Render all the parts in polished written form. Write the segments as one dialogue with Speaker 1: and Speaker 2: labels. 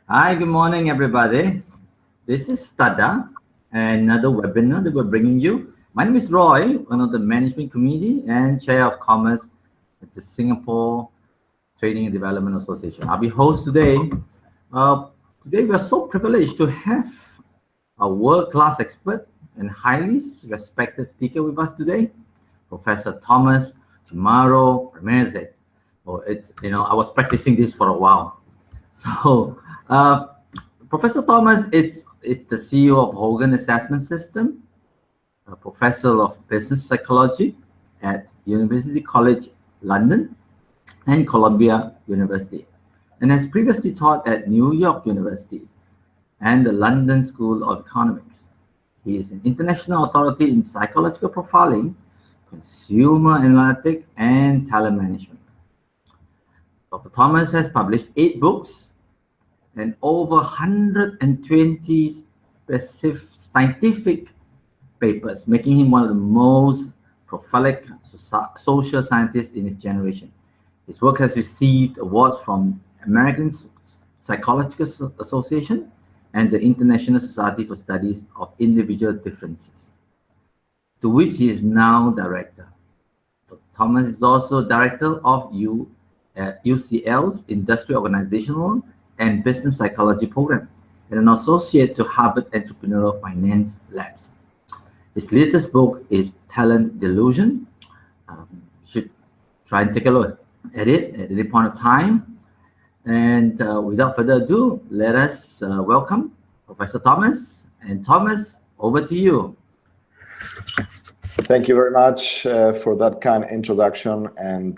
Speaker 1: Hi, good morning, everybody. This is STADA, another webinar that we're bringing you. My name is Roy, one of the management committee and chair of commerce at the Singapore Training and Development Association. I'll be host today. Today, we are so privileged to have a world-class expert and highly respected speaker with us today, Professor Tomas Chamorro-Premuzic. I was practicing this for a while. So, Professor Thomas, it's the CEO of Hogan Assessment System, a professor of business psychology at University College London and Columbia University, and has previously taught at New York University and the London School of Economics. He is an international authority in psychological profiling, consumer analytics, and talent management. Dr. Thomas has published 8 books and over 120 specific scientific papers, making him one of the most prolific social scientists in his generation. His work has received awards from American Psychological Association and the International Society for Studies of Individual Differences, to which he is now director. Dr. Thomas is also director of UCL's Industrial-Organisational and Business Psychology program, and an associate to Harvard Entrepreneurial Finance Labs. His latest book is Talent Delusion. You should try and take a look at it at any point of time. And without further ado, let us welcome Professor Thomas. And Thomas, over to you.
Speaker 2: Thank you very much for that kind introduction, and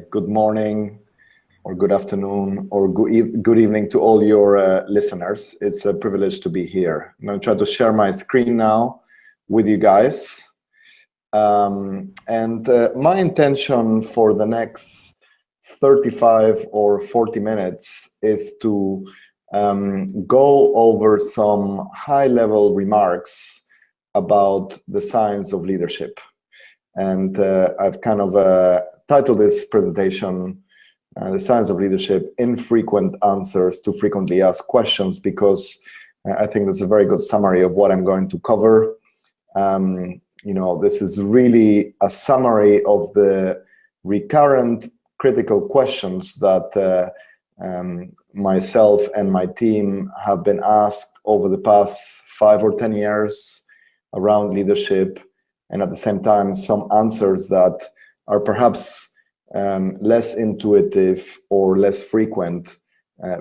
Speaker 2: good morning, or good afternoon, or good evening to all your listeners. It's a privilege to be here. I'm going to try to share my screen now with you guys. My intention for the next 35 or 40 minutes is to go over some high-level remarks about the science of leadership. And I've kind of titled this presentation The Science of Leadership, Infrequent Answers to Frequently Asked Questions, because I think that's a very good summary of what I'm going to cover. This is really a summary of the recurrent critical questions that myself and my team have been asked over the past 5 or 10 years around leadership, and at the same time, some answers that are perhaps less intuitive or less frequent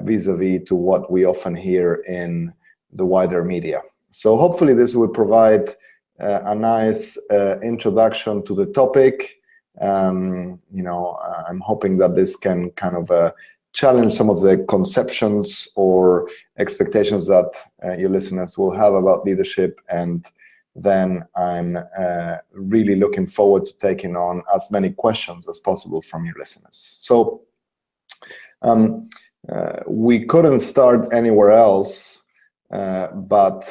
Speaker 2: vis-a-vis to what we often hear in the wider media. So hopefully this will provide a nice introduction to the topic. I'm hoping that this can kind of challenge some of the conceptions or expectations that your listeners will have about leadership, and then I'm really looking forward to taking on as many questions as possible from your listeners. So we couldn't start anywhere else but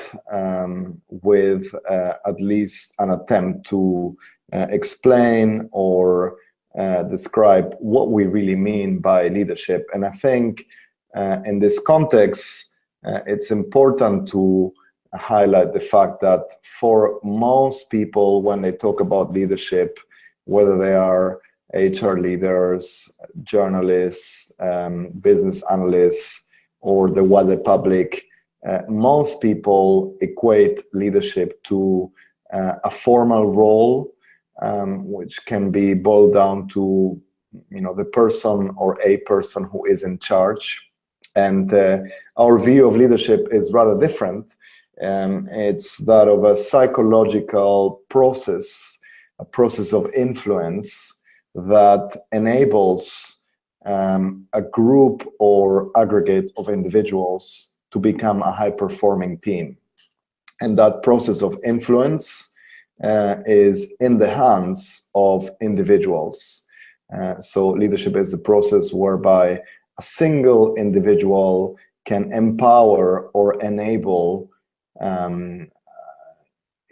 Speaker 2: with at least an attempt to explain or describe what we really mean by leadership. And I think in this context, it's important to highlight the fact that for most people, when they talk about leadership, whether they are HR leaders, journalists, business analysts, or the wider public, most people equate leadership to a formal role, which can be boiled down to the person or a person who is in charge. And our view of leadership is rather different. It's that of a psychological process, a process of influence that enables a group or aggregate of individuals to become a high-performing team. And that process of influence is in the hands of individuals. So leadership is a process whereby a single individual can empower or enable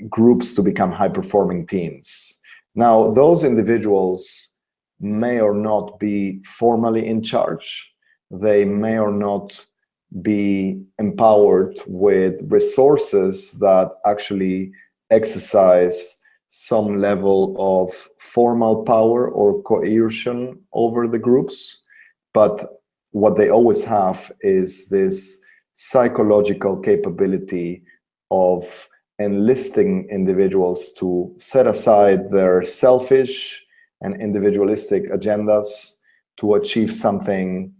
Speaker 2: groups to become high-performing teams. Now, those individuals may or not be formally in charge. They may or not be empowered with resources that actually exercise some level of formal power or coercion over the groups, but what they always have is this psychological capability of enlisting individuals to set aside their selfish and individualistic agendas to achieve something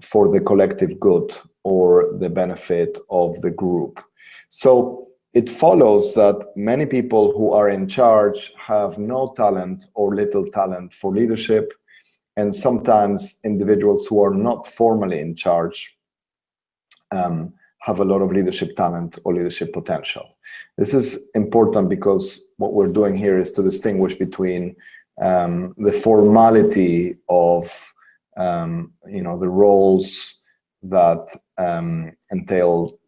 Speaker 2: for the collective good or the benefit of the group. So it follows that many people who are in charge have no talent or little talent for leadership, and sometimes individuals who are not formally in charge have a lot of leadership talent or leadership potential. This is important because what we're doing here is to distinguish between the formality of the roles that entail,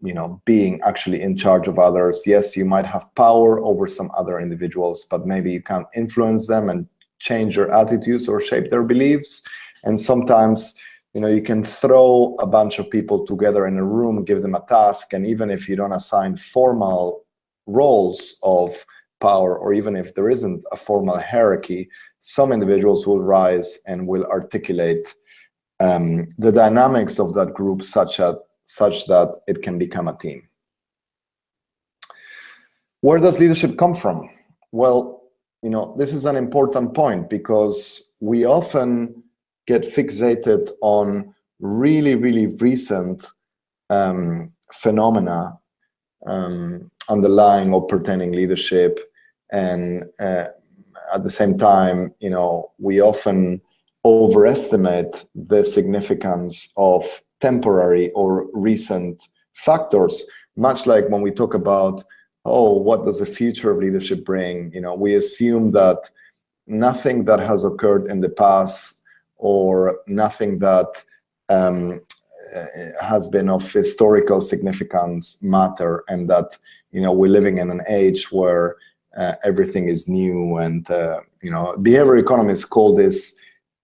Speaker 2: being actually in charge of others. Yes, you might have power over some other individuals, but maybe you can't influence them and change their attitudes or shape their beliefs. And sometimes, you can throw a bunch of people together in a room, give them a task, and even if you don't assign formal roles of power, or even if there isn't a formal hierarchy, some individuals will rise and will articulate the dynamics of that group such that it can become a team. Where does leadership come from? Well, this is an important point because we often get fixated on really, really recent phenomena underlying or pertaining leadership, and at the same time, we often overestimate the significance of temporary or recent factors, much like when we talk about, what does the future of leadership bring? We assume that nothing that has occurred in the past or nothing that has been of historical significance matter, and that we're living in an age where everything is new, and behavioral economists call this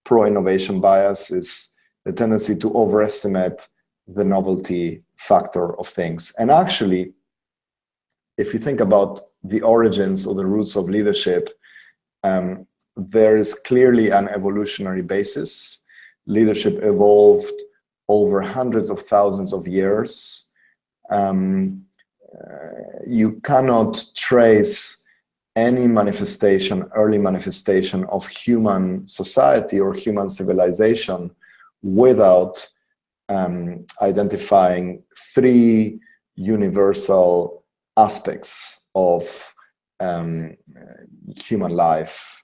Speaker 2: pro-innovation bias, is the tendency to overestimate the novelty factor of things. And actually, if you think about the origins or the roots of leadership, there is clearly an evolutionary basis. Leadership evolved over hundreds of thousands of years. You cannot trace any early manifestation of human society or human civilization without identifying three universal aspects of human life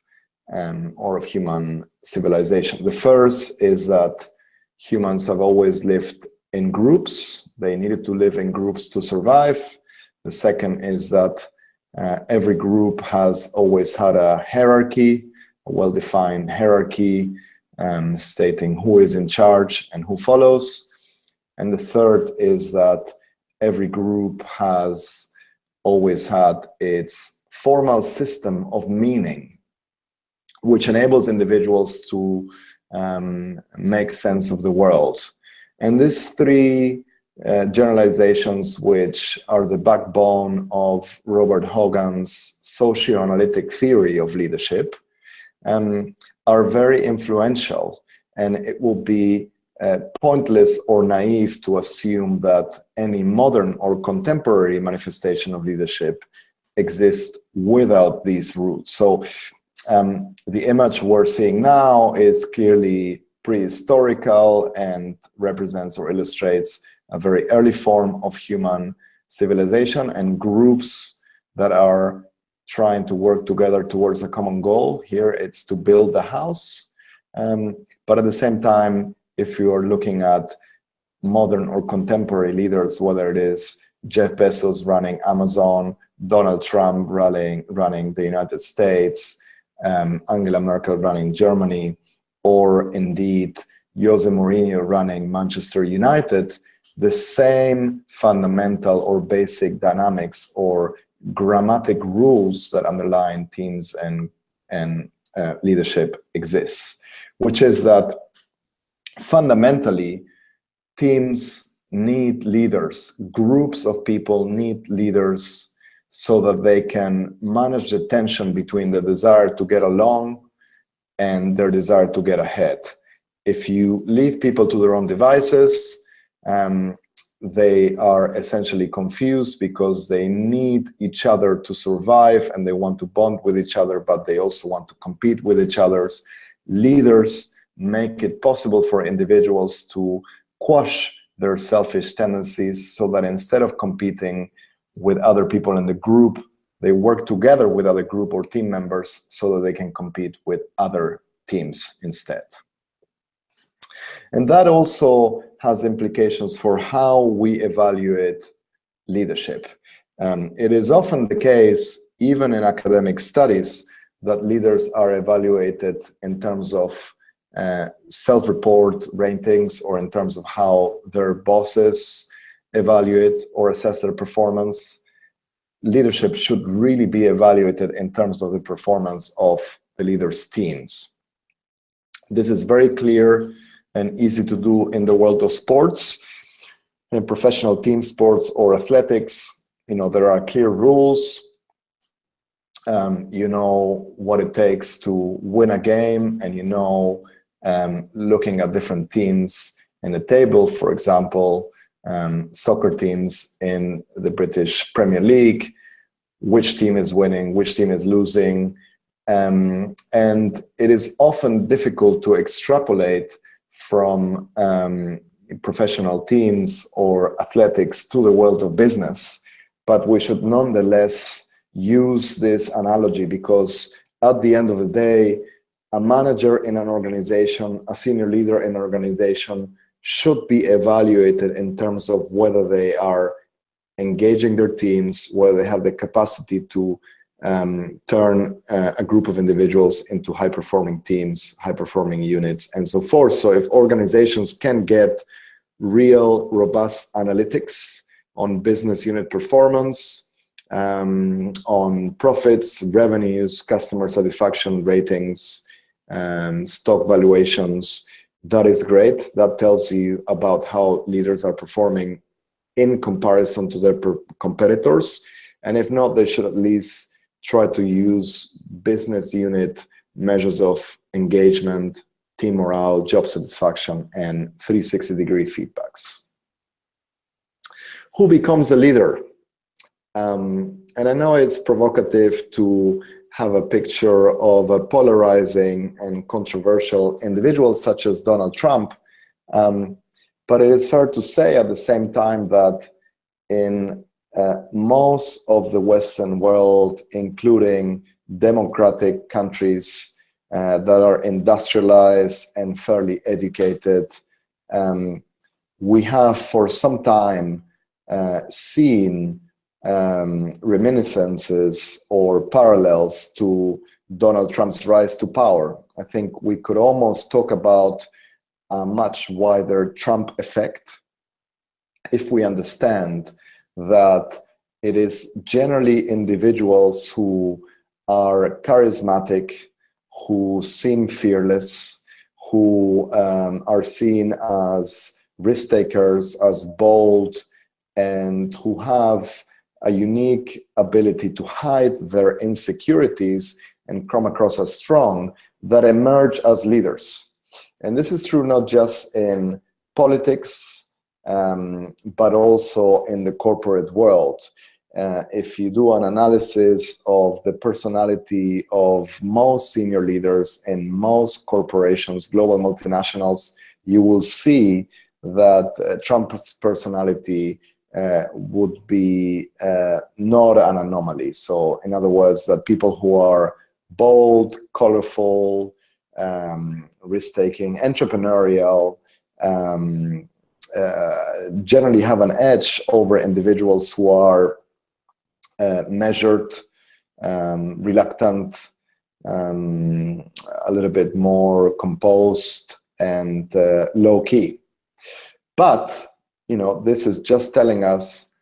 Speaker 2: or of human civilization. The first is that humans have always lived in groups. They needed to live in groups to survive. The second is that every group has always had a hierarchy, a well-defined hierarchy, stating who is in charge and who follows. And the third is that every group has always had its formal system of meaning, which enables individuals to make sense of the world. And these three generalizations, which are the backbone of Robert Hogan's socioanalytic theory of leadership, are very influential, and it will be pointless or naive to assume that any modern or contemporary manifestation of leadership exists without these roots. So the image we're seeing now is clearly prehistorical and represents or illustrates a very early form of human civilization and groups that are trying to work together towards a common goal. Here it's to build a house. But at the same time, if you are looking at modern or contemporary leaders, whether it is Jeff Bezos running Amazon, Donald Trump running the United States, Angela Merkel running Germany, or indeed Jose Mourinho running Manchester United, the same fundamental or basic dynamics or grammatic rules that underlie teams and leadership exists, which is that fundamentally teams need leaders. Groups of people need leaders so that they can manage the tension between the desire to get along and their desire to get ahead. If you leave people to their own devices, they are essentially confused because they need each other to survive and they want to bond with each other, but they also want to compete with each other's. Leaders make it possible for individuals to quash their selfish tendencies so that instead of competing with other people in the group, they work together with other group or team members so that they can compete with other teams instead. And that also has implications for how we evaluate leadership. It is often the case, even in academic studies, that leaders are evaluated in terms of self-report ratings or in terms of how their bosses evaluate or assess their performance. Leadership should really be evaluated in terms of the performance of the leaders' teams. This is very clear and easy to do in the world of sports. In professional team sports or athletics, there are clear rules. You know what it takes to win a game, and looking at different teams in the table, for example, soccer teams in the British Premier League, which team is winning, which team is losing. And it is often difficult to extrapolate from professional teams or athletics to the world of business. But we should nonetheless use this analogy because at the end of the day, a manager in an organization, a senior leader in an organization should be evaluated in terms of whether they are engaging their teams, whether they have the capacity to turn a group of individuals into high-performing teams, high-performing units, and so forth. So if organizations can get real, robust analytics on business unit performance, on profits, revenues, customer satisfaction ratings, stock valuations, that is great. That tells you about how leaders are performing in comparison to their competitors. And if not, they should at least try to use business unit measures of engagement, team morale, job satisfaction, and 360-degree feedbacks. Who becomes a leader? And I know it's provocative to have a picture of a polarizing and controversial individual such as Donald Trump, but it is fair to say at the same time that in most of the Western world, including democratic countries that are industrialized and fairly educated, we have for some time seen reminiscences or parallels to Donald Trump's rise to power. I think we could almost talk about a much wider Trump effect if we understand that it is generally individuals who are charismatic, who seem fearless, who are seen as risk takers, as bold, and who have a unique ability to hide their insecurities and come across as strong, that emerge as leaders. And this is true not just in politics, but also in the corporate world. If you do an analysis of the personality of most senior leaders in most corporations, global multinationals, you will see that Trump's personality would be not an anomaly. So in other words, that people who are bold, colorful, risk-taking, entrepreneurial, generally have an edge over individuals who are measured, reluctant, a little bit more composed, and low-key. But this is just telling us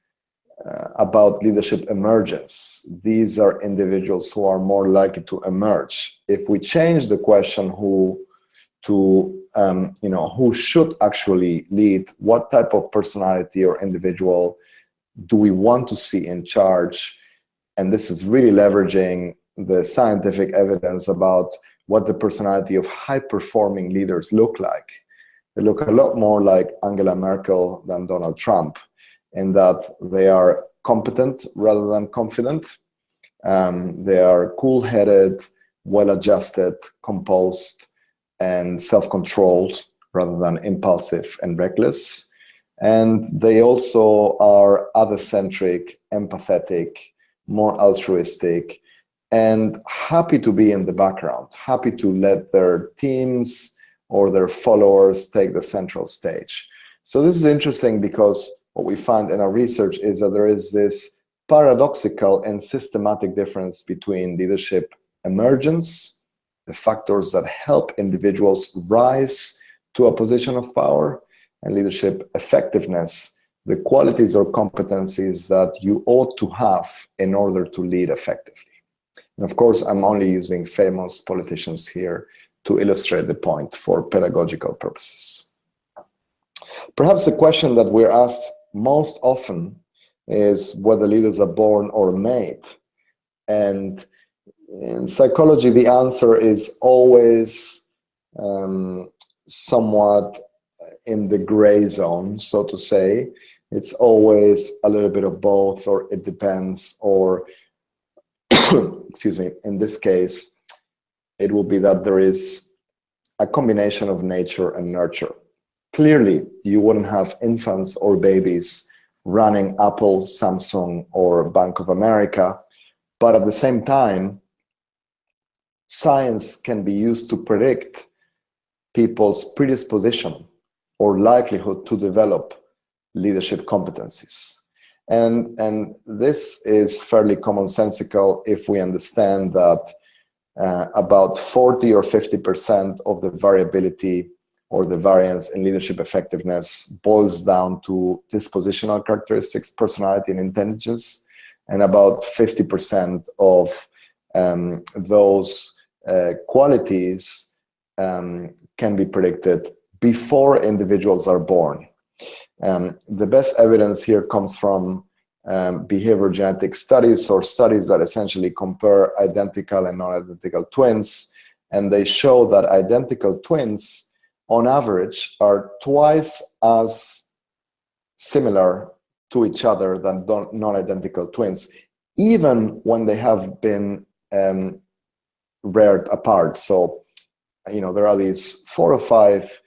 Speaker 2: about leadership emergence. These are individuals who are more likely to emerge. If we change the question to who should actually lead, what type of personality or individual do we want to see in charge. And this is really leveraging the scientific evidence about what the personality of high-performing leaders look like. They look a lot more like Angela Merkel than Donald Trump, in that they are competent rather than confident. They are cool-headed, well-adjusted, composed, and self-controlled rather than impulsive and reckless. And they also are other-centric, empathetic, more altruistic, and happy to be in the background, happy to let their teams or their followers take the central stage. So this is interesting because what we find in our research is that there is this paradoxical and systematic difference between leadership emergence, the factors that help individuals rise to a position of power, and leadership effectiveness, the qualities or competencies that you ought to have in order to lead effectively. And of course, I'm only using famous politicians here to illustrate the point for pedagogical purposes. Perhaps the question that we're asked most often is whether leaders are born or made. And in psychology, the answer is always somewhat in the gray zone, so to say. It's always a little bit of both, or it depends, or excuse me, in this case, it will be that there is a combination of nature and nurture. Clearly, you wouldn't have infants or babies running Apple, Samsung, or Bank of America, but at the same time, science can be used to predict people's predisposition or likelihood to develop leadership competencies. And this is fairly commonsensical if we understand that about 40 or 50% of the variability or the variance in leadership effectiveness boils down to dispositional characteristics, personality, and intelligence, and about 50% of those qualities can be predicted before individuals are born. The best evidence here comes from behavior genetic studies, or studies that essentially compare identical and non-identical twins, and they show that identical twins on average are twice as similar to each other than non-identical twins, even when they have been reared apart. So, there are these 4 or 5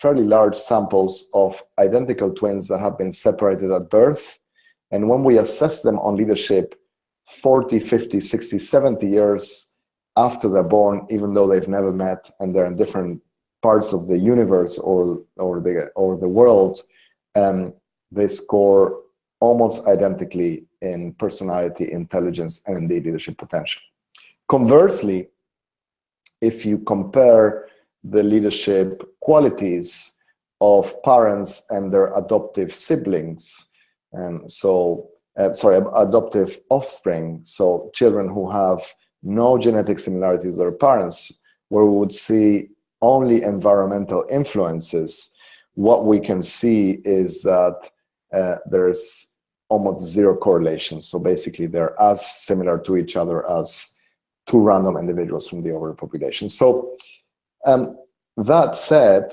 Speaker 2: fairly large samples of identical twins that have been separated at birth. And when we assess them on leadership 40, 50, 60, 70 years after they're born, even though they've never met and they're in different parts of the universe or the world, they score almost identically in personality, intelligence, and indeed leadership potential. Conversely, if you compare the leadership qualities of parents and their adoptive siblings, adoptive offspring, so children who have no genetic similarity to their parents, where we would see only environmental influences, what we can see is that there's almost zero correlation. So basically, they're as similar to each other as 2 random individuals from the overall population. So that said,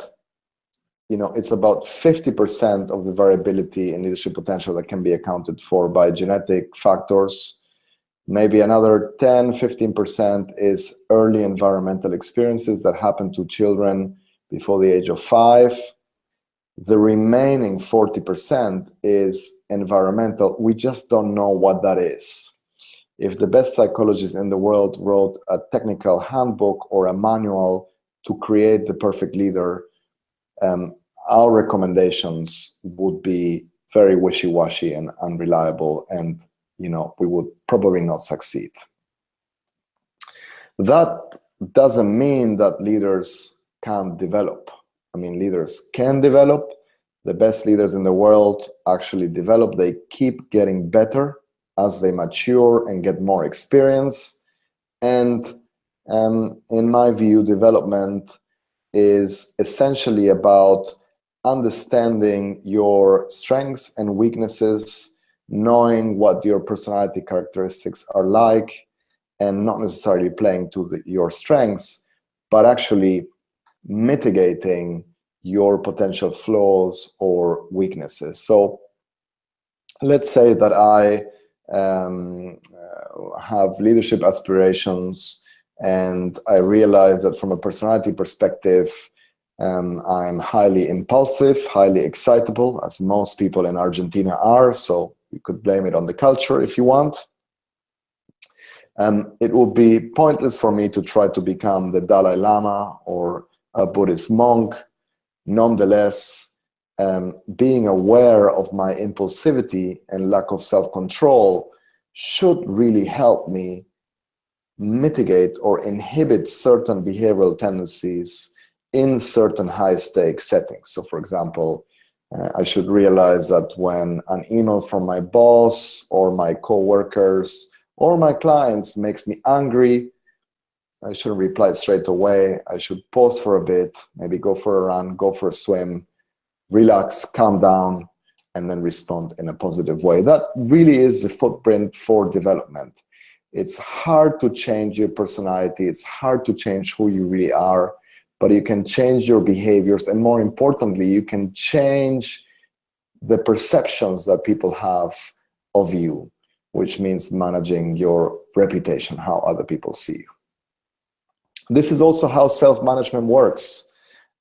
Speaker 2: it's about 50% of the variability in leadership potential that can be accounted for by genetic factors. Maybe another 10, 15% is early environmental experiences that happen to children before the age of 5. The remaining 40% is environmental. We just don't know what that is. If the best psychologists in the world wrote a technical handbook or a manual to create the perfect leader, our recommendations would be very wishy-washy and unreliable, and we would probably not succeed. That doesn't mean that leaders can't develop. Leaders can develop. The best leaders in the world actually develop. They keep getting better as they mature and get more experience. And in my view, development is essentially about understanding your strengths and weaknesses, knowing what your personality characteristics are like, and not necessarily playing to your strengths, but actually mitigating your potential flaws or weaknesses. So let's say that I have leadership aspirations, and I realize that from a personality perspective, I'm highly impulsive, highly excitable, as most people in Argentina are, so you could blame it on the culture if you want. It would be pointless for me to try to become the Dalai Lama or a Buddhist monk. Nonetheless, being aware of my impulsivity and lack of self-control should really help me mitigate or inhibit certain behavioral tendencies in certain high-stakes settings. So, for example, I should realize that when an email from my boss or my coworkers or my clients makes me angry, I shouldn't reply straight away. I should pause for a bit, maybe go for a run, go for a swim, relax, calm down, and then respond in a positive way. That really is the footprint for development. It's hard to change your personality. It's hard to change who you really are, but you can change your behaviors. And more importantly, you can change the perceptions that people have of you, which means managing your reputation, how other people see you. This is also how self-management works.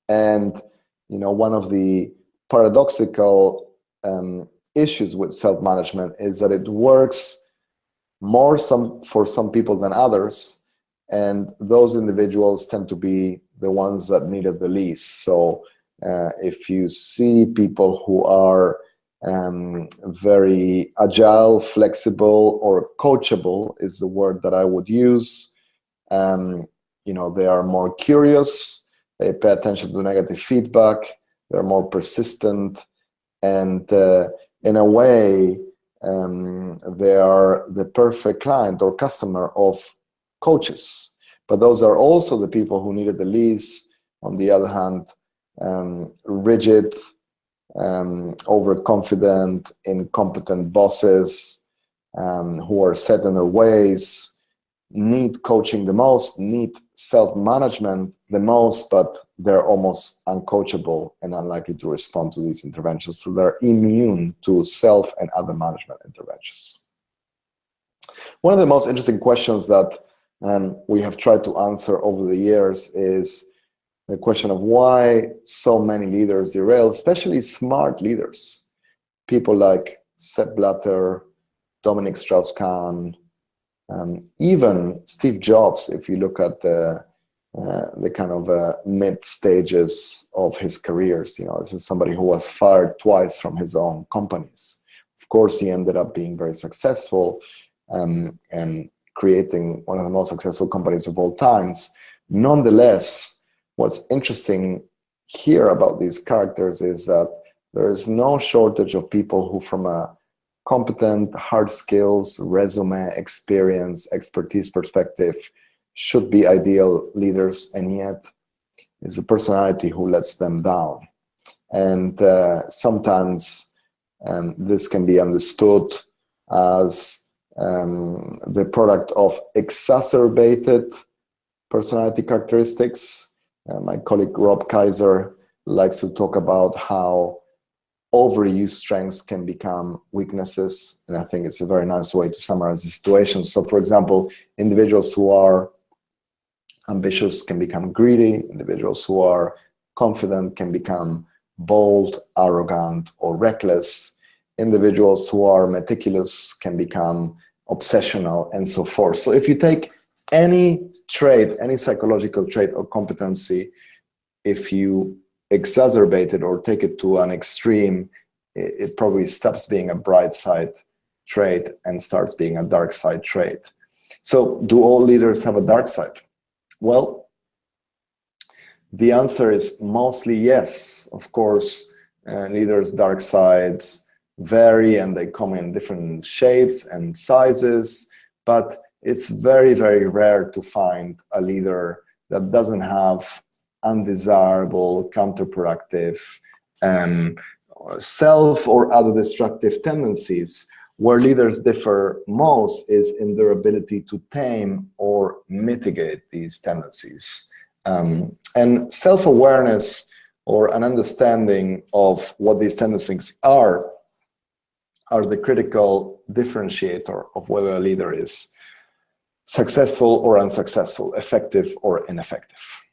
Speaker 2: And one of the paradoxical issues with self-management is that it works more for some people than others, and those individuals tend to be the ones that need it the least. So if you see people who are very agile, flexible, or coachable is the word that I would use, they are more curious, they pay attention to negative feedback, they're more persistent, and in a way, they are the perfect client or customer of coaches. But those are also the people who need it the least. On the other hand, rigid, overconfident, incompetent bosses who are set in their ways, need coaching the most, need self-management the most, but they're almost uncoachable and unlikely to respond to these interventions. So they're immune to self and other management interventions. One of the most interesting questions that we have tried to answer over the years is the question of why so many leaders derail, especially smart leaders. People like Sepp Blatter, Dominic Strauss-Kahn, even Steve Jobs, if you look at the kind of mid stages of his careers. This is somebody who was fired twice from his own companies. Of course, he ended up being very successful and creating one of the most successful companies of all times. Nonetheless, what's interesting here about these characters is that there is no shortage of people who, from a competent, hard skills, resume, experience, expertise perspective, should be ideal leaders, and yet it's a personality who lets them down. And sometimes this can be understood as the product of exacerbated personality characteristics. My colleague Rob Kaiser likes to talk about how overused strengths can become weaknesses, and I think it's a very nice way to summarize the situation. So, for example, individuals who are ambitious can become greedy. Individuals who are confident can become bold, arrogant, or reckless. Individuals who are meticulous can become obsessional, and so forth. So if you take any trait, any psychological trait or competency, if you exacerbate it or take it to an extreme, it probably stops being a bright side trait and starts being a dark side trait. So do all leaders have a dark side? Well, the answer is mostly yes. Of course, leaders' dark sides vary and they come in different shapes and sizes, but it's very, very rare to find a leader that doesn't have undesirable, counterproductive, self or other destructive tendencies. Where leaders differ most is in their ability to tame or mitigate these tendencies. And self-awareness or an understanding of what these tendencies are the critical differentiator of whether a leader is successful or unsuccessful, effective or ineffective.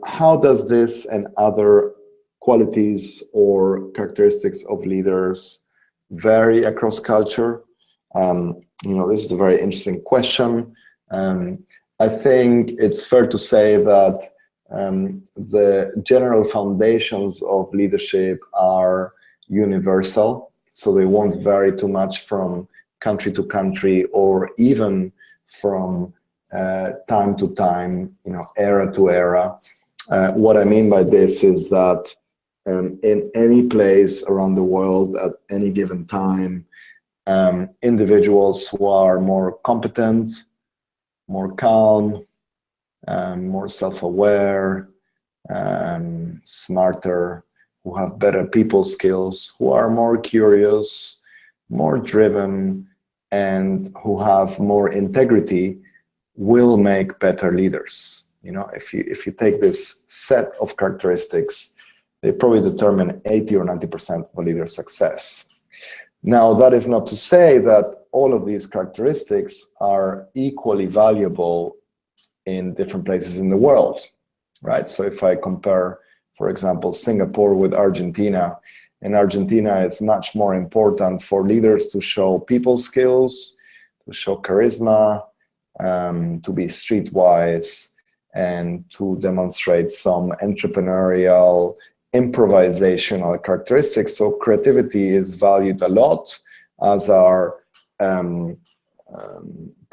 Speaker 2: How does this and other qualities or characteristics of leaders vary across culture? This is a very interesting question. I think it's fair to say that the general foundations of leadership are universal, so they won't vary too much from country to country or even from time to time, era to era. What I mean by this is that in any place around the world at any given time, individuals who are more competent, more calm, more self-aware, smarter, who have better people skills, who are more curious, more driven, and who have more integrity will make better leaders. If you take this set of characteristics, they probably determine 80 or 90% of a leader's success. Now, that is not to say that all of these characteristics are equally valuable in different places in the world, right? So if I compare, for example, Singapore with Argentina, in Argentina, it's much more important for leaders to show people skills, to show charisma, to be streetwise, and to demonstrate some entrepreneurial, improvisational characteristics. So creativity is valued a lot, as are kind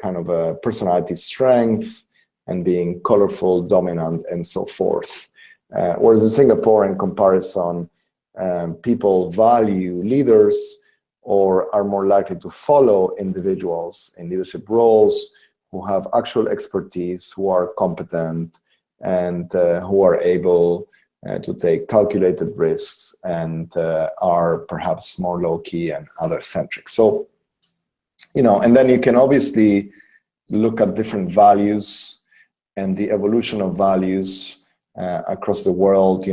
Speaker 2: of a personality strength and being colorful, dominant, and so forth. Whereas in Singapore, in comparison, people value leaders or are more likely to follow individuals in leadership roles who have actual expertise, who are competent, and who are able to take calculated risks and are perhaps more low-key and other-centric. So, and then you can obviously look at different values and the evolution of values across the world.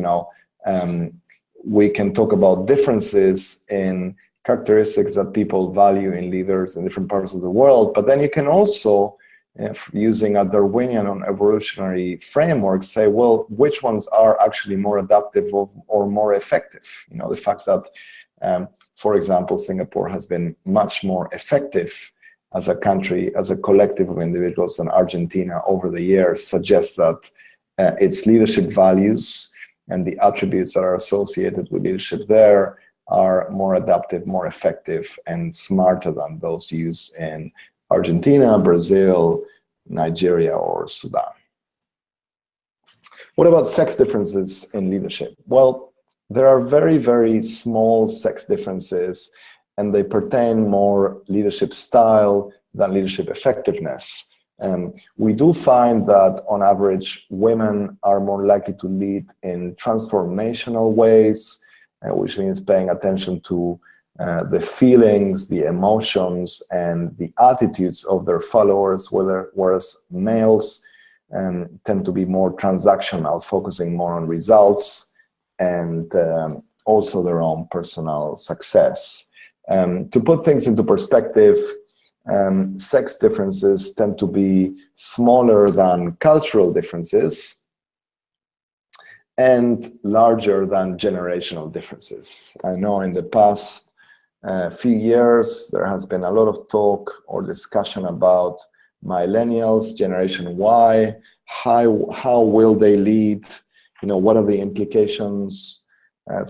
Speaker 2: We can talk about differences in characteristics that people value in leaders in different parts of the world, but then you can also, using a Darwinian or evolutionary framework, say, well, which ones are actually more adaptive or more effective? The fact that, for example, Singapore has been much more effective as a country, as a collective of individuals than Argentina over the years suggests that its leadership values and the attributes that are associated with leadership there are more adaptive, more effective, and smarter than those used in Argentina, Brazil, Nigeria, or Sudan. What about sex differences in leadership? Well, there are very, very small sex differences, and they pertain more leadership style than leadership effectiveness. We do find that, on average, women are more likely to lead in transformational ways, which means paying attention to the feelings, the emotions, and the attitudes of their followers, whereas males tend to be more transactional, focusing more on results and also their own personal success. To put things into perspective, sex differences tend to be smaller than cultural differences and larger than generational differences. I know in the past few years, there has been a lot of talk or discussion about millennials, Generation Y, how will they lead, what are the implications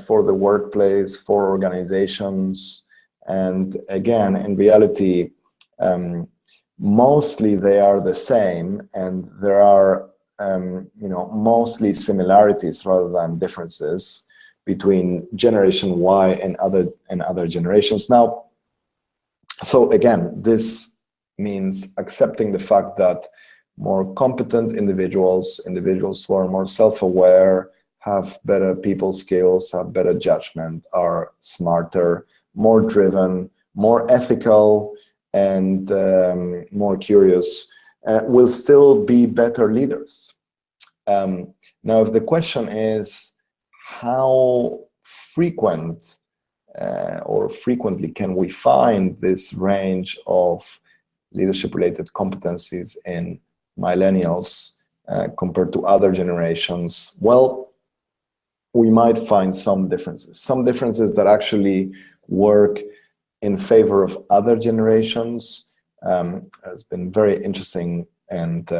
Speaker 2: for the workplace, for organizations. And again, in reality, mostly they are the same, and there are mostly similarities rather than differences between Generation Y and other generations. Now, so again, this means accepting the fact that more competent individuals, individuals who are more self-aware, have better people skills, have better judgment, are smarter, more driven, more ethical, and more curious, will still be better leaders. Now, if the question is how frequent or frequently can we find this range of leadership-related competencies in millennials compared to other generations, well, we might find some differences that actually work in favor of other generations. It's been very interesting and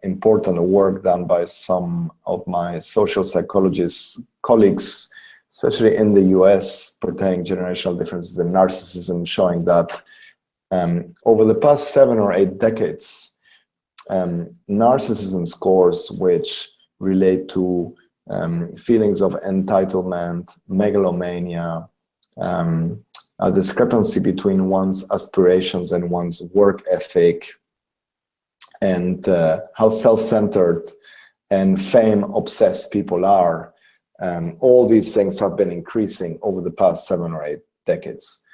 Speaker 2: important work done by some of my social psychologist colleagues, especially in the US, pertaining generational differences in narcissism, showing that over the past 7 or 8 decades, narcissism scores which relate to feelings of entitlement, megalomania, a discrepancy between one's aspirations and one's work ethic, and how self-centered and fame-obsessed people are. All these things have been increasing over the past 7 or 8 decades.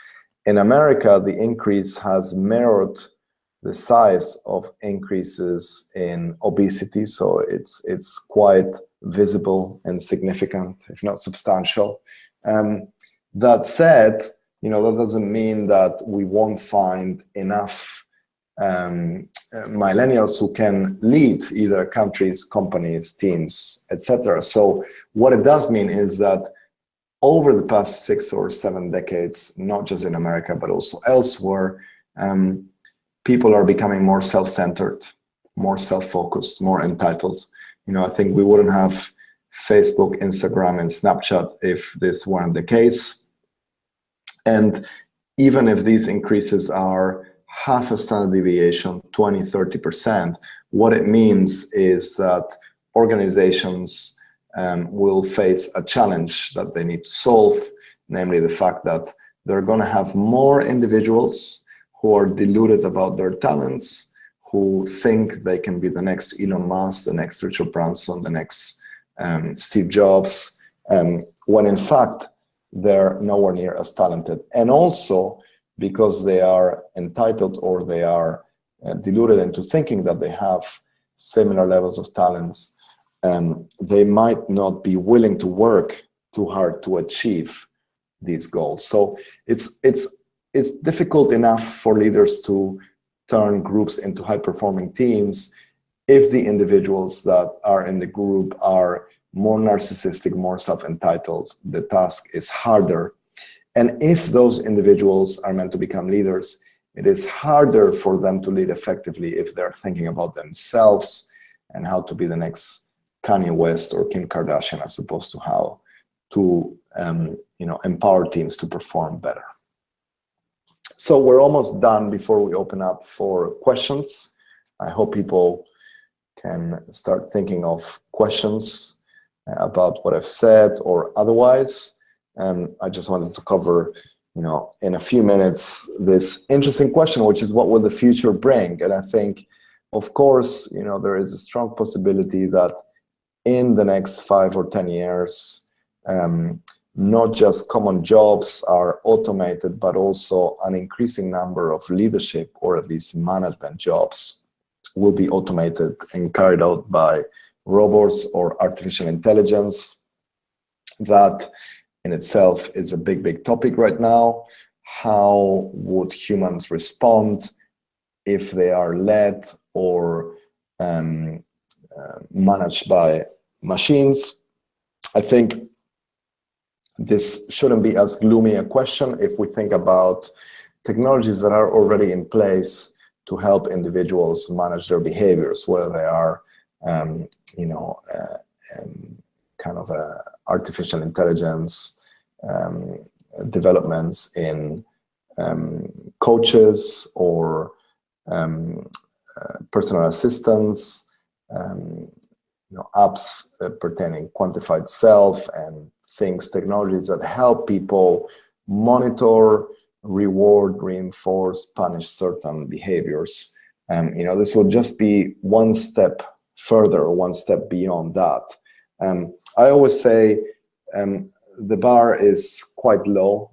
Speaker 2: In America, the increase has mirrored the size of increases in obesity, so it's quite visible and significant, if not substantial. That said, that doesn't mean that we won't find enough millennials who can lead either countries, companies, teams, etc. So what it does mean is that over the past 6 or 7 decades, not just in America, but also elsewhere, people are becoming more self-centered, more self-focused, more entitled. I think we wouldn't have Facebook, Instagram, and Snapchat if this weren't the case. And even if these increases are half a standard deviation, 20, 30%, what it means is that organizations will face a challenge that they need to solve, namely the fact that they're going to have more individuals who are deluded about their talents, who think they can be the next Elon Musk, the next Richard Branson, the next Steve Jobs, when in fact they're nowhere near as talented. And also because they are entitled or they are deluded into thinking that they have similar levels of talents, they might not be willing to work too hard to achieve these goals. So it's difficult enough for leaders to turn groups into high-performing teams if the individuals that are in the group are more narcissistic, more self-entitled. The task is harder. And if those individuals are meant to become leaders, it is harder for them to lead effectively if they're thinking about themselves and how to be the next Kanye West or Kim Kardashian, as opposed to how to empower teams to perform better. So we're almost done before we open up for questions. I hope people can start thinking of questions about what I've said or otherwise. I just wanted to cover, in a few minutes, this interesting question, which is what will the future bring? And I think, of course, there is a strong possibility that in the next 5 or 10 years, not just common jobs are automated, but also an increasing number of leadership or at least management jobs will be automated and carried out by robots or artificial intelligence. That in itself is a big topic right now. How would humans respond if they are led or managed by machines? I think this shouldn't be as gloomy a question if we think about technologies that are already in place to help individuals manage their behaviors, whether they are kind of artificial intelligence developments in coaches or personal assistants, apps pertaining quantified self and technologies that help people monitor, reward, reinforce, punish certain behaviors. This will just be one step further, one step beyond that. I always say the bar is quite low.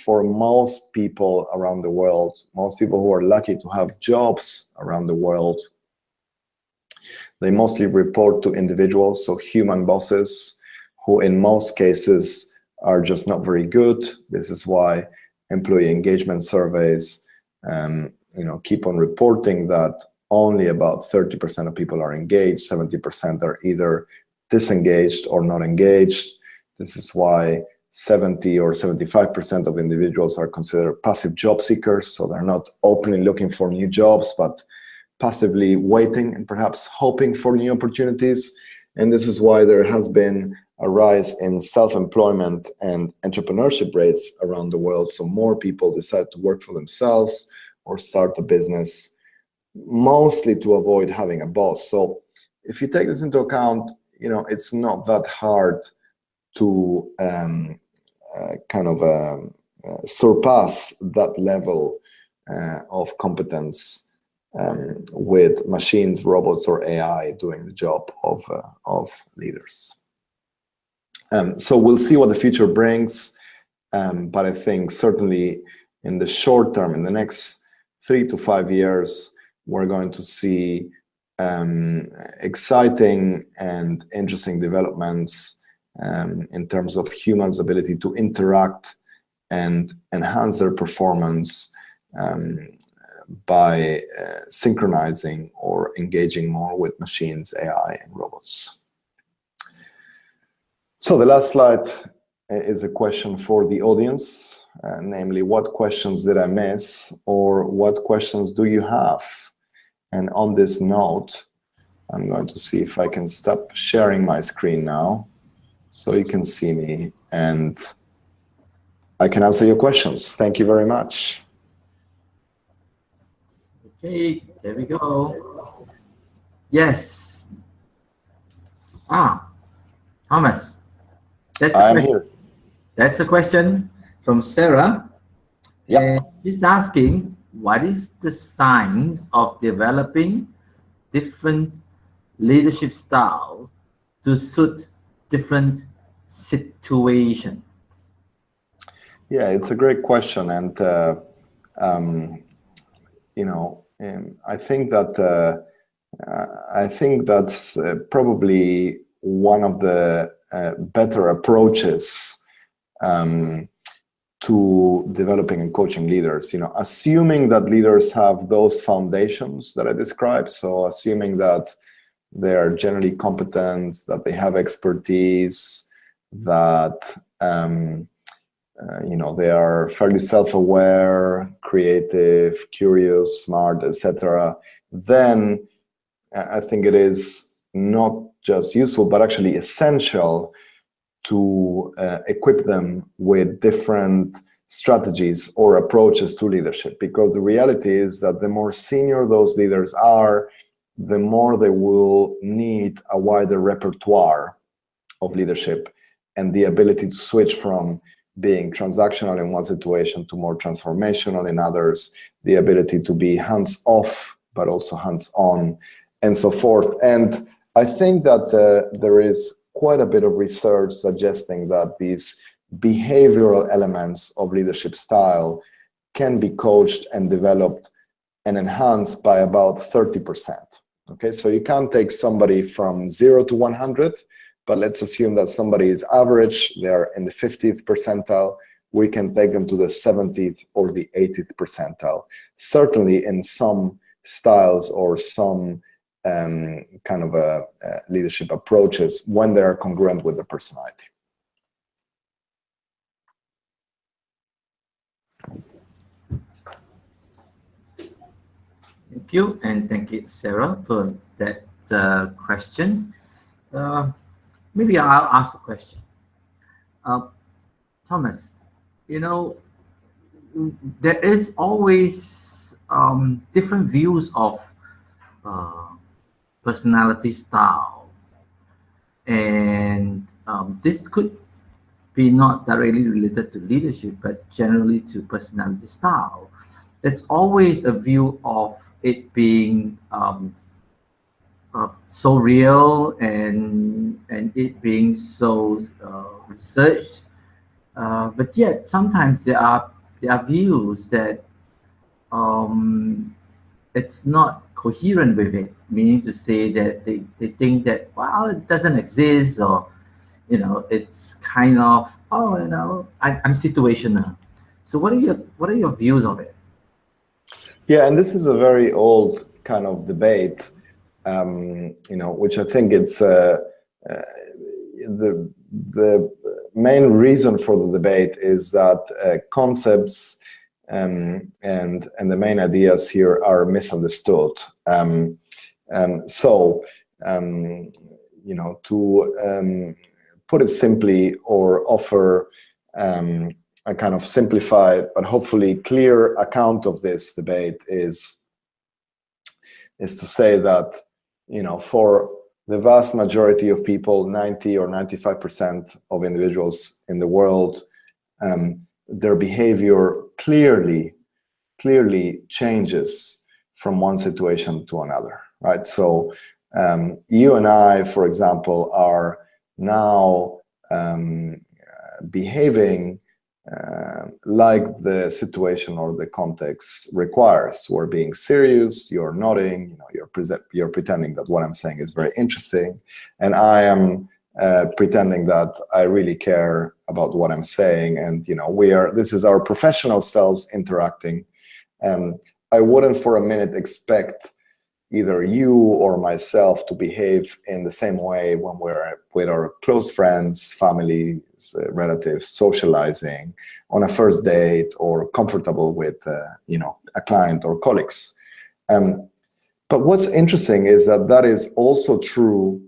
Speaker 2: For most people around the world, most people who are lucky to have jobs around the world, they mostly report to individuals, so human bosses, who in most cases are just not very good. This is why employee engagement surveys keep on reporting that only about 30% of people are engaged, 70% are either disengaged or not engaged. This is why 70 or 75% of individuals are considered passive job seekers, so they're not openly looking for new jobs, but passively waiting and perhaps hoping for new opportunities. And this is why there has been a rise in self-employment and entrepreneurship rates around the world. So more people decide to work for themselves or start a business, mostly to avoid having a boss. So if you take this into account, it's not that hard to surpass that level of competence with machines, robots, or AI doing the job of leaders. So we'll see what the future brings, but I think certainly in the short term, in the next 3 to 5 years, we're going to see exciting and interesting developments in terms of humans' ability to interact and enhance their performance by synchronizing or engaging more with machines, AI, and robots. So the last slide is a question for the audience, namely, what questions did I miss, or what questions do you have? And on this note, I'm going to see if I can stop sharing my screen now so you can see me and I can answer your questions. Thank you very much.
Speaker 1: Okay, there we go. Yes. Thomas.
Speaker 2: I'm here.
Speaker 1: That's a question from Sarah.
Speaker 2: Yeah.
Speaker 1: And she's asking, what is the science of developing different leadership style to suit different situations?
Speaker 2: Yeah, it's a great question, and I think that's probably one of the better approaches to developing and coaching leaders. Assuming that leaders have those foundations that I described, so assuming that they are generally competent, that they have expertise, that they are fairly self-aware, creative, curious, smart, etc., then I think it is not just useful, but actually essential to equip them with different strategies or approaches to leadership. Because the reality is that the more senior those leaders are, the more they will need a wider repertoire of leadership and the ability to switch from being transactional in one situation to more transformational in others, the ability to be hands-off, but also hands-on, and so forth. And I think that there is quite a bit of research suggesting that these behavioral elements of leadership style can be coached and developed and enhanced by about 30%. Okay, so you can't take somebody from 0 to 100, but let's assume that somebody is average, they're in the 50th percentile, we can take them to the 70th or the 80th percentile. Certainly in some styles or some kind of leadership approaches when they are congruent with the personality.
Speaker 1: Thank you, and thank you, Sarah, for that question. Maybe I'll ask a question. Thomas, there is always different views of personality style, and this could be not directly related to leadership, but generally to personality style. it's always a view of it being so real and it being so researched. But yet sometimes there are views that um, it's not coherent with it, meaning to say that they think that, well, it doesn't exist, or it's kind of, oh, I'm situational. So what are your views of it?
Speaker 2: Yeah, and this is a very old kind of debate, which I think it's the main reason for the debate is that concepts and the main ideas here are misunderstood. To put it simply, or offer a kind of simplified but hopefully clear account of this debate is to say that, for the vast majority of people, 90 or 95% of individuals in the world, their behavior clearly changes from one situation to another, right? So you and I, for example, are now behaving like the situation or the context requires. We're being serious, you're nodding, you're pretending that what I'm saying is very interesting, and I am pretending that I really care about what I'm saying, and this is our professional selves interacting. I wouldn't for a minute expect either you or myself to behave in the same way when we're with our close friends, families, relatives, socializing on a first date, or comfortable with a client or colleagues. But what's interesting is that is also true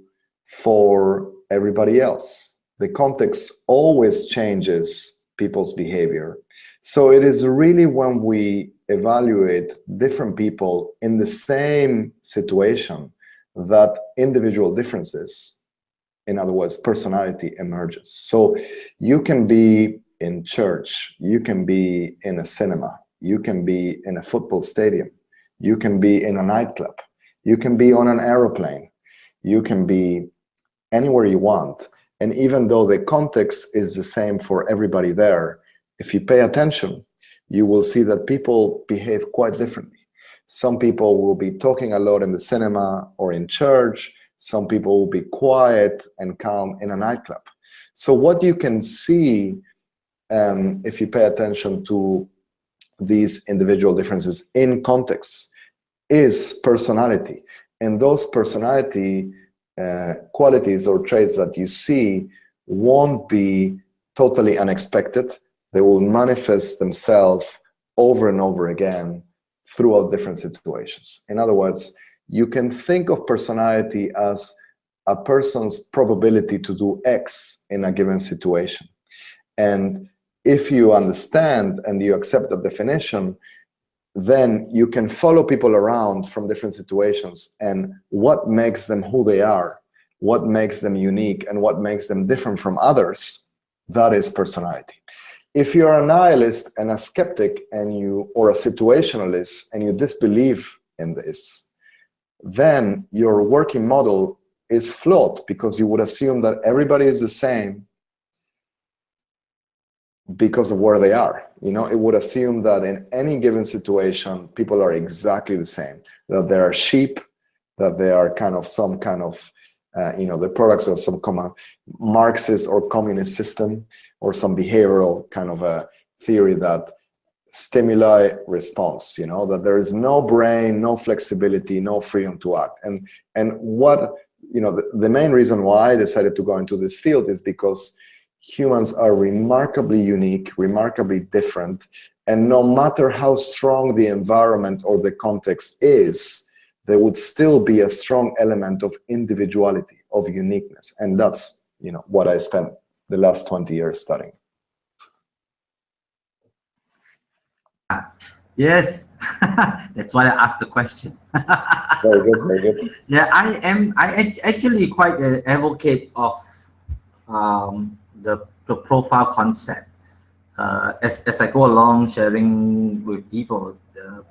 Speaker 2: for everybody else. The context always changes people's behavior. So it is really when we evaluate different people in the same situation that individual differences, in other words, personality, emerges. So you can be in church, you can be in a cinema, you can be in a football stadium, you can be in a nightclub, you can be on an aeroplane, you can be anywhere you want. And even though the context is the same for everybody there, if you pay attention, you will see that people behave quite differently. Some people will be talking a lot in the cinema or in church. Some people will be quiet and calm in a nightclub. So what you can see, if you pay attention to these individual differences in context, is personality. And those personality qualities or traits that you see won't be totally unexpected. They will manifest themselves over and over again throughout different situations. In other words, you can think of personality as a person's probability to do X in a given situation. And if you understand and you accept the definition, then you can follow people around from different situations, and what makes them who they are, what makes them unique, and what makes them different from others, that is personality. If you're a nihilist and a skeptic or a situationalist and you disbelieve in this, then your working model is flawed, because you would assume that everybody is the same because of where they are. It would assume that in any given situation, people are exactly the same, that they are sheep, that they are the products of some common Marxist or communist system, or some behavioral kind of a theory that stimuli response, that there is no brain, no flexibility, no freedom to act. And what, the main reason why I decided to go into this field is because humans are remarkably unique, remarkably different, and no matter how strong the environment or the context is, there would still be a strong element of individuality, of uniqueness. And that's, what I spent the last 20 years studying.
Speaker 1: Yes, that's why I asked the question.
Speaker 2: Very good, very good.
Speaker 1: Yeah, I actually quite an advocate of the profile concept. As I go along sharing with people,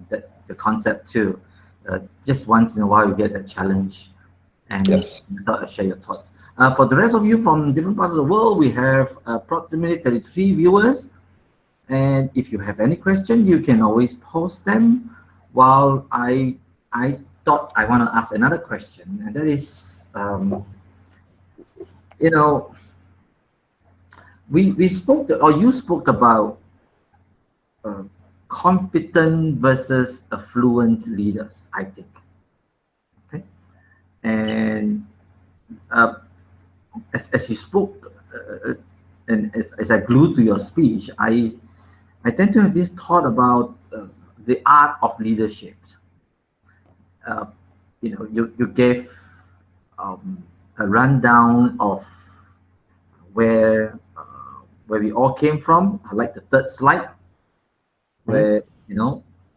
Speaker 1: the concept too. Just once in a while, you get that challenge, and
Speaker 2: Yes.
Speaker 1: I thought I'd share your thoughts. For the rest of you from different parts of the world, we have approximately 33 viewers. And if you have any question, you can always post them. While I thought I want to ask another question, and that is, you know, we spoke, or you spoke about competent versus affluent leaders, I think. Okay, and as you spoke, and as I glued to your speech, I tend to have this thought about the art of leadership. You gave a rundown of where we all came from. I like the third slide, where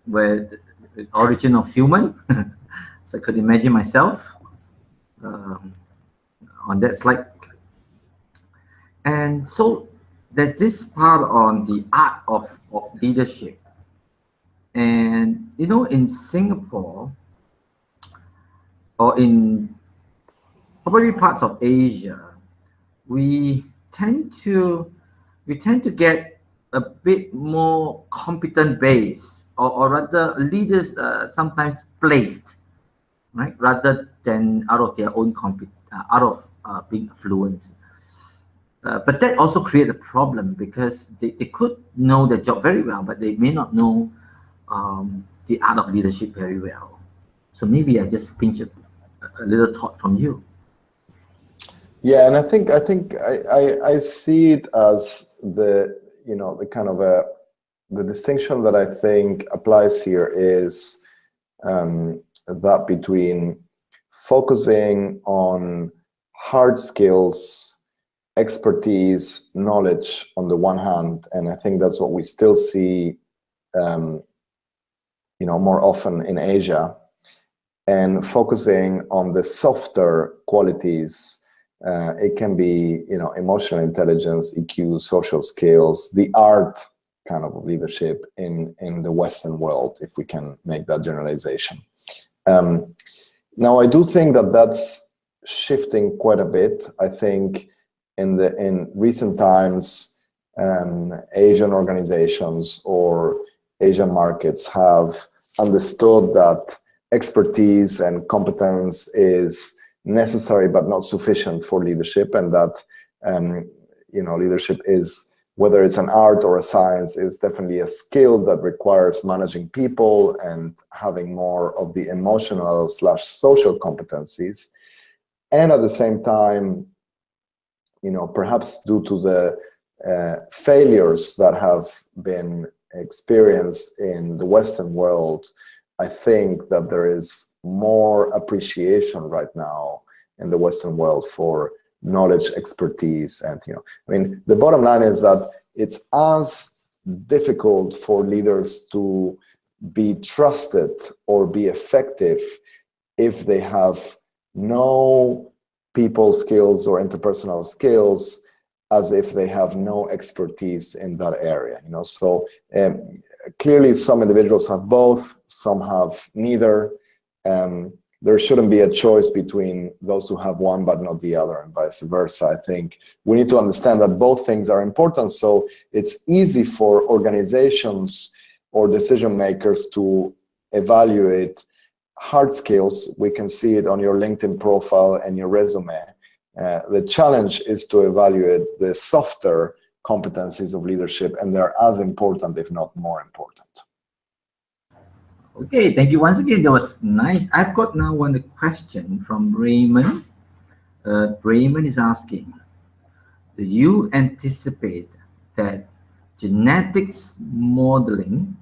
Speaker 1: where the origin of human. So I could imagine myself on that slide. And so there's this part on the art of leadership. And in Singapore, or in probably parts of Asia, we tend to get a bit more competent base, or rather leaders sometimes placed, right, rather than out of their own out of being affluent. But that also creates a problem, because they could know their job very well, but they may not know the art of leadership very well. So maybe I just pinch a little thought from you.
Speaker 2: Yeah, and I think I see it as the kind of the distinction that I think applies here is that between focusing on hard skills, expertise, knowledge on the one hand, and I think that's what we still see more often in Asia, and focusing on the softer qualities. It can be emotional intelligence, EQ, social skills, the art kind of leadership in the Western world, if we can make that generalization. Now, I do think that that's shifting quite a bit. I think in recent times, Asian organizations or Asian markets have understood that expertise and competence is necessary but not sufficient for leadership, and that leadership is, whether it's an art or a science, is definitely a skill that requires managing people and having more of the emotional/social competencies. And at the same time, perhaps due to the failures that have been experienced in the Western world, I think that there is more appreciation right now in the Western world for knowledge, expertise, and the bottom line is that it's as difficult for leaders to be trusted or be effective if they have no people skills or interpersonal skills as if they have no expertise in that area. So clearly some individuals have both, some have neither. There shouldn't be a choice between those who have one but not the other, and vice versa. I think we need to understand that both things are important, so it's easy for organizations or decision makers to evaluate hard skills. We can see it on your LinkedIn profile and your resume. The challenge is to evaluate the softer competencies of leadership, and they're as important, if not more important.
Speaker 1: Okay, thank you once again. That was nice. I've got now one question from Raymond. Raymond is asking, do you anticipate that genetics modeling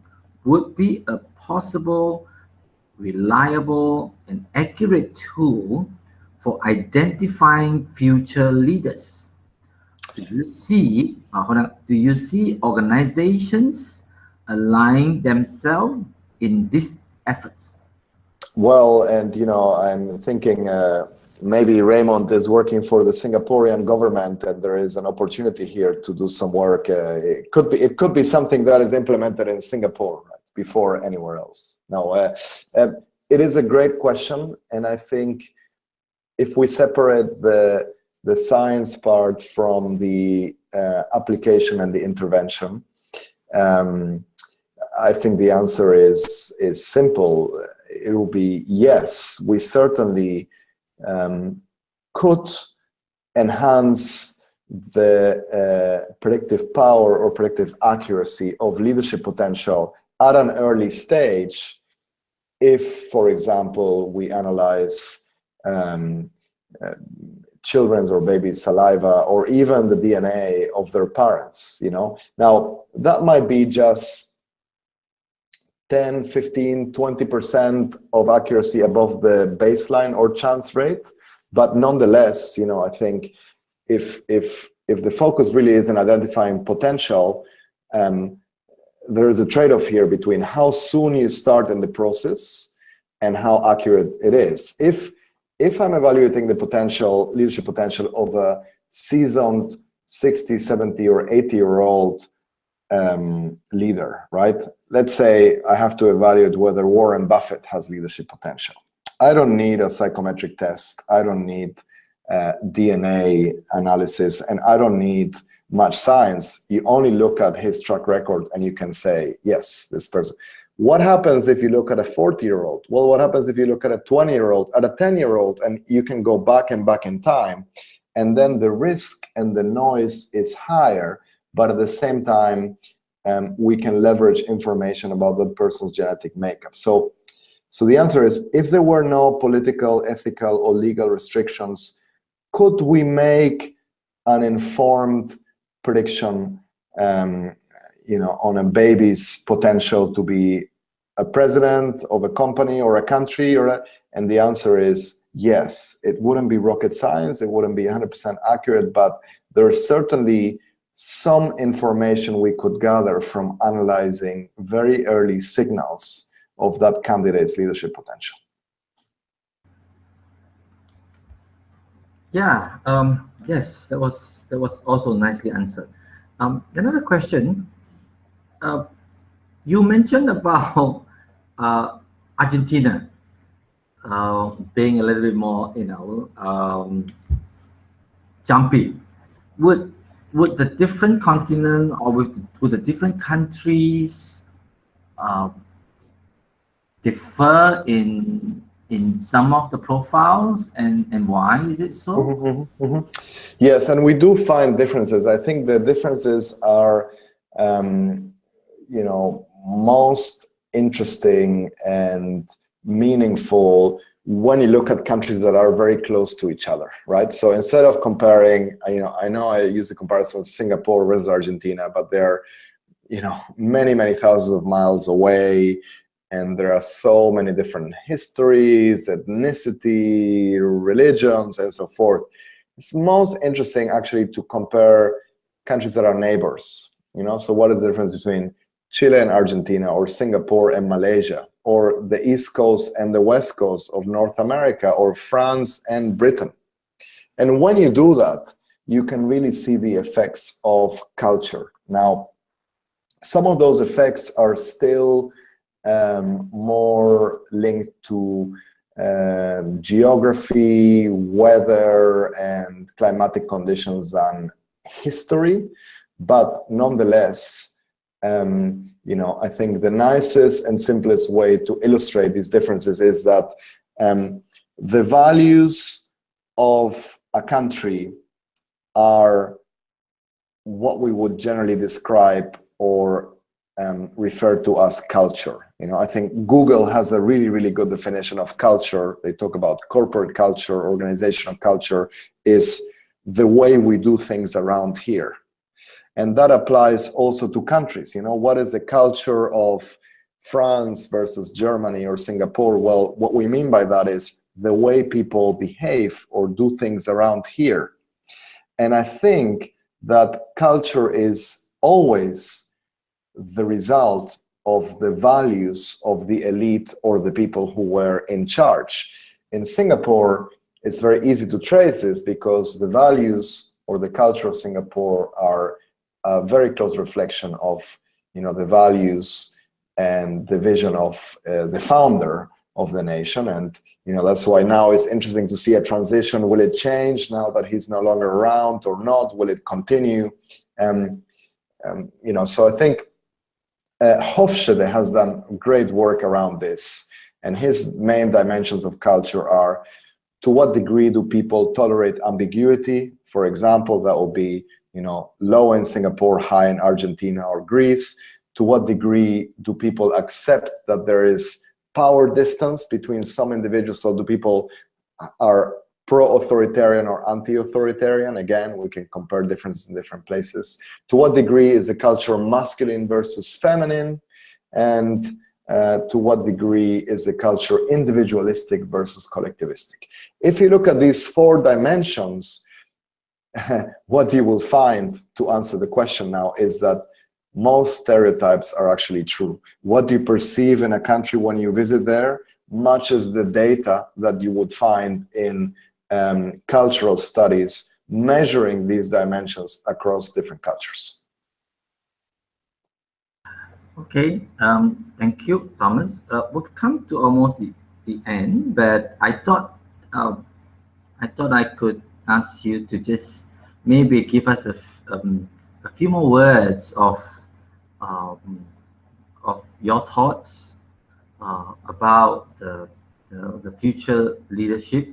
Speaker 1: would be a possible, reliable, and accurate tool for identifying future leaders? Do you see organizations align themselves in this effort?
Speaker 2: Well, and I'm thinking maybe Raymond is working for the Singaporean government, and there is an opportunity here to do some work. It could be something that is implemented in Singapore, right? before anywhere else? No, it is a great question, and I think if we separate the science part from the application and the intervention, I think the answer is simple. It will be yes. We certainly could enhance the predictive power or predictive accuracy of leadership potential at an early stage if, for example, we analyze children's or babies' saliva or even the DNA of their parents, you know. Now, that might be just 10, 15, 20% of accuracy above the baseline or chance rate, but nonetheless, you know, I think if the focus really is in identifying potential, there is a trade-off here between how soon you start in the process and how accurate it is. If I'm evaluating the potential, leadership potential of a seasoned 60, 70, or 80-year-old leader, right? Let's say I have to evaluate whether Warren Buffett has leadership potential. I don't need a psychometric test. I don't need DNA analysis, and I don't need much science. You only look at his track record and you can say, yes, this person. What happens if you look at a 40-year-old? Well, what happens if you look at a 20-year-old, at a 10-year-old, and you can go back and back in time, and then the risk and the noise is higher, but at the same time, we can leverage information about that person's genetic makeup. So the answer is, if there were no political, ethical, or legal restrictions, could we make an informed prediction, you know, on a baby's potential to be a president of a company or a country, and the answer is yes. It wouldn't be rocket science, it wouldn't be 100% accurate, but there's certainly some information we could gather from analyzing very early signals of that candidate's leadership potential.
Speaker 1: Yeah, yes, that was also nicely answered. Another question, you mentioned about Argentina being a little bit more, you know, jumpy. Would the different continent or would the different countries differ in some of the profiles, and why is it so?
Speaker 2: Mm-hmm, mm-hmm. Yes, and we do find differences. I think the differences are, you know, most interesting and meaningful when you look at countries that are very close to each other, right? So instead of comparing, you know, I know I use the comparison of Singapore versus Argentina, but they're, you know, many, many thousands of miles away, and there are so many different histories, ethnicity, religions, and so forth. It's most interesting actually to compare countries that are neighbors, you know. So what is the difference between Chile and Argentina, or Singapore and Malaysia, or the East Coast and the West Coast of North America, or France and Britain? And when you do that, you can really see the effects of culture. Now, some of those effects are still more linked to geography, weather, and climatic conditions than history, but nonetheless, you know, I think the nicest and simplest way to illustrate these differences is that the values of a country are what we would generally describe or refer to as culture. You know, I think Google has a really, really good definition of culture. They talk about corporate culture, organizational culture is the way we do things around here. And that applies also to countries. You know, what is the culture of France versus Germany or Singapore? Well, what we mean by that is the way people behave or do things around here. And I think that culture is always the result of the values of the elite or the people who were in charge. In Singapore, it's very easy to trace this because the values or the culture of Singapore are a very close reflection of, you know, the values and the vision of the founder of the nation. And that's why now it's interesting to see a transition. Will it change now that he's no longer around or not? Will it continue? So I think Hofstede has done great work around this, and his main dimensions of culture are: to what degree do people tolerate ambiguity? For example, that will be low in Singapore, high in Argentina or Greece. To what degree do people accept that there is power distance between some individuals? So do people are pro-authoritarian or anti-authoritarian? Again, we can compare differences in different places. To what degree is the culture masculine versus feminine? And to what degree is the culture individualistic versus collectivistic? If you look at these 4 dimensions, what you will find, to answer the question now, is that most stereotypes are actually true. What do you perceive in a country when you visit there matches the data that you would find in cultural studies measuring these dimensions across different cultures.
Speaker 1: Okay, thank you, Thomas. We've come to almost the end, but I thought I could ask you to just maybe give us a few more words of your thoughts about the future leadership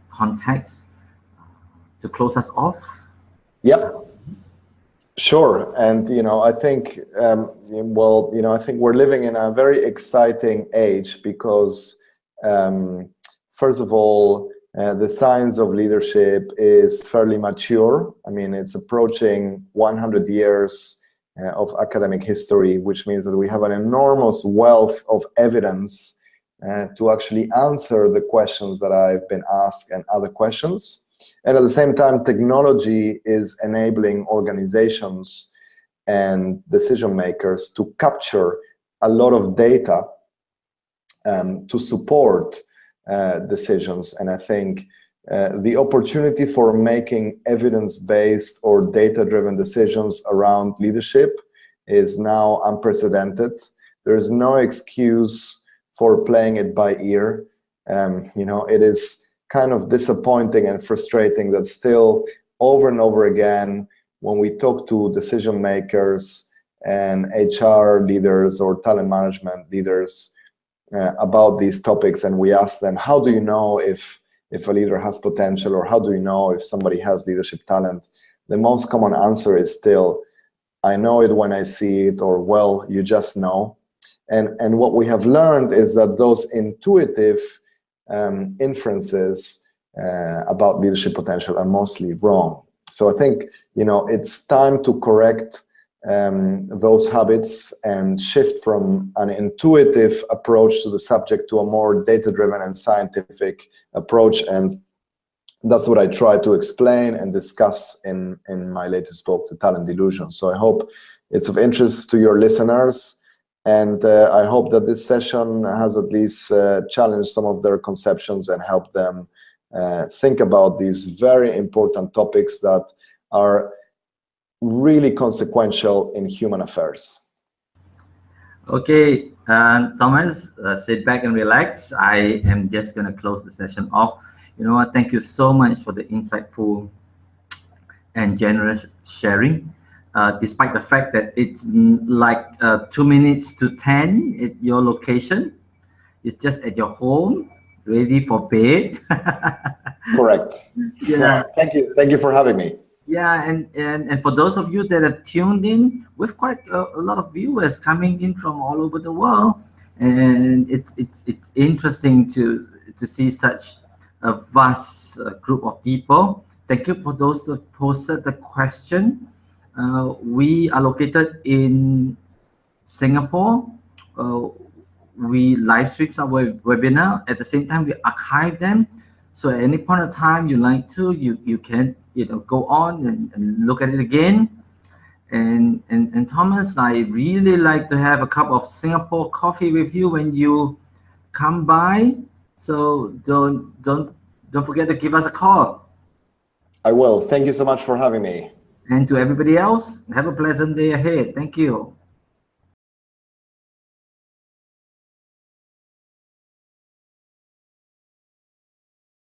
Speaker 1: context to close us off.
Speaker 2: Yeah, sure. And I think I think we're living in a very exciting age because first of all, the science of leadership is fairly mature. I mean, it's approaching 100 years of academic history, which means that we have an enormous wealth of evidence to actually answer the questions that I've been asked and other questions. And at the same time, technology is enabling organizations and decision makers to capture a lot of data to support decisions. And I think the opportunity for making evidence-based or data-driven decisions around leadership is now unprecedented. There is no excuse for playing it by ear. It is kind of disappointing and frustrating that still over and over again, when we talk to decision makers and HR leaders or talent management leaders about these topics, and we ask them, how do you know if a leader has potential, or how do you know if somebody has leadership talent? The most common answer is still, I know it when I see it, or well, you just know. And what we have learned is that those intuitive inferences about leadership potential are mostly wrong. So I think it's time to correct those habits and shift from an intuitive approach to the subject to a more data-driven and scientific approach. And that's what I try to explain and discuss in my latest book, The Talent Delusion. So I hope it's of interest to your listeners. And I hope that this session has at least challenged some of their conceptions and helped them think about these very important topics that are really consequential in human affairs.
Speaker 1: Okay, Thomas, sit back and relax. I am just going to close the session off. Thank you so much for the insightful and generous sharing. Despite the fact that it's like 2 minutes to 10 at your location, it's just at your home, ready for bed.
Speaker 2: Correct.
Speaker 1: Yeah.
Speaker 2: Thank you for having me.
Speaker 1: Yeah, and for those of you that have tuned in, we've quite a lot of viewers coming in from all over the world, and it's interesting to see such a vast group of people. Thank you for those who posted the question. We are located in Singapore. We live stream our webinar. At the same time, we archive them. So at any point of time you like to, you can go on and look at it again. And Thomas, I really like to have a cup of Singapore coffee with you when you come by. So don't forget to give us a call.
Speaker 2: I will. Thank you so much for having me.
Speaker 1: And to everybody else, have a pleasant day ahead. Thank you.